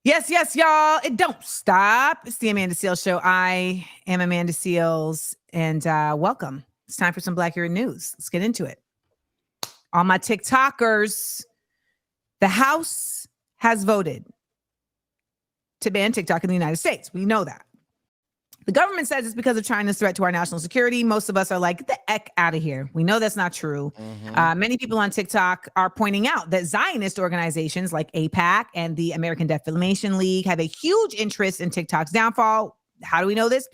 Yes, yes, y'all. It don't stop. It's the Amanda Seales Show. I am Amanda Seales, and welcome. It's time for some Black Hero News. Let's get into it. All my TikTokers, the House has voted to ban TikTok in the United States. We know that. The government says it's because of China's threat to our national security. Most of us are like, get the heck out of here. We know that's not true. Many people on TikTok are pointing out that Zionist organizations like AIPAC and the American Defamation League have a huge interest in TikTok's downfall. How do we know this?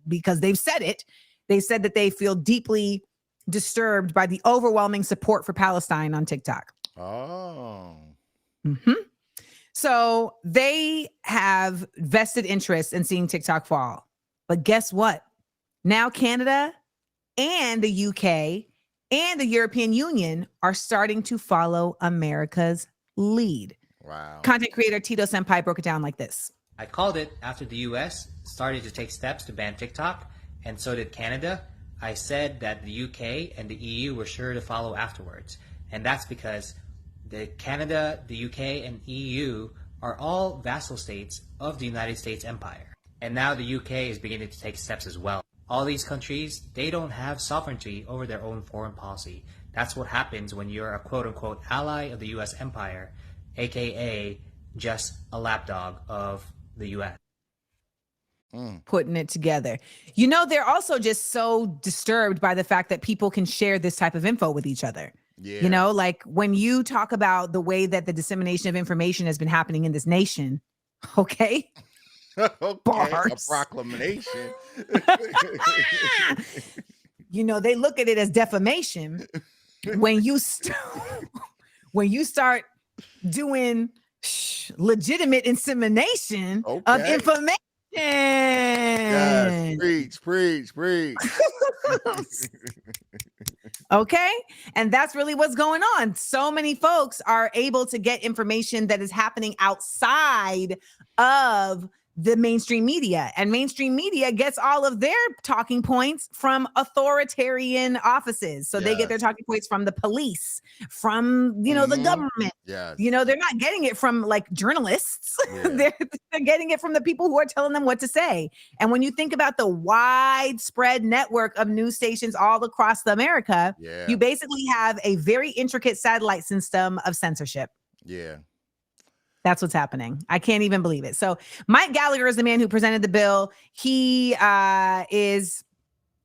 Because they've said it. They said that they feel deeply disturbed by the overwhelming support for Palestine on TikTok. Oh. So they have vested interest in seeing TikTok fall. But guess what? Now Canada and the UK and the European Union are starting to follow America's lead. Wow. Content creator Tito Senpai broke it down like this. I called it after the US started to take steps to ban TikTok, and so did Canada. I said that the UK and the EU were sure to follow afterwards. And that's because the Canada, the UK, and EU are all vassal states of the United States Empire. And now the UK is beginning to take steps as well. All these countries, they don't have sovereignty over their own foreign policy. That's what happens when you're a quote-unquote ally of the US empire, aka just a lapdog of the US. Putting it together. You know, they're also just so disturbed by the fact that people can share this type of info with each other. Yeah. You know, like when you talk about the way that the dissemination of information has been happening in this nation, okay? Okay, Bars. a proclamation. You know, they look at it as defamation when you when you start doing legitimate insemination of Okay. information. Yes, preach. Okay. And that's really what's going on. So many folks are able to get information that is happening outside of the mainstream media, and mainstream media gets all of their talking points from authoritarian offices. So they get their talking points from the police, from, you know, the government. Yes. You know, they're not getting it from like journalists. Yeah. they're getting it from the people who are telling them what to say. And when you think about the widespread network of news stations all across America, you basically have a very intricate satellite system of censorship. Yeah. That's what's happening. I can't even believe it. So Mike Gallagher is the man who presented the bill. He is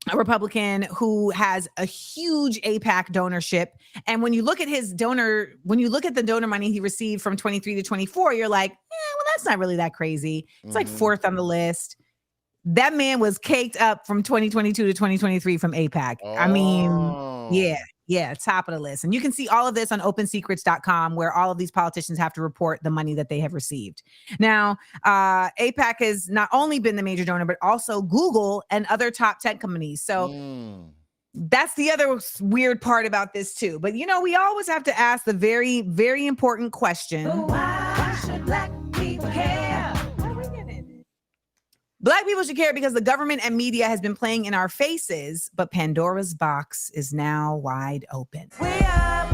a Republican who has a huge AIPAC donorship. And when you look at his donor, when you look at the donor money he received from 23 to 24, you're like, well, that's not really that crazy. It's like fourth on the list. That man was caked up from 2022 to 2023 from AIPAC. I mean, yeah, top of the list. And you can see all of this on opensecrets.com, where all of these politicians have to report the money that they have received. Now, AIPAC has not only been the major donor, but also Google and other top tech companies. So that's the other weird part about this too. But, you know, we always have to ask the very, very important question. Why should Black people care? Black people should care because the government and media has been playing in our faces, but Pandora's box is now wide open. We are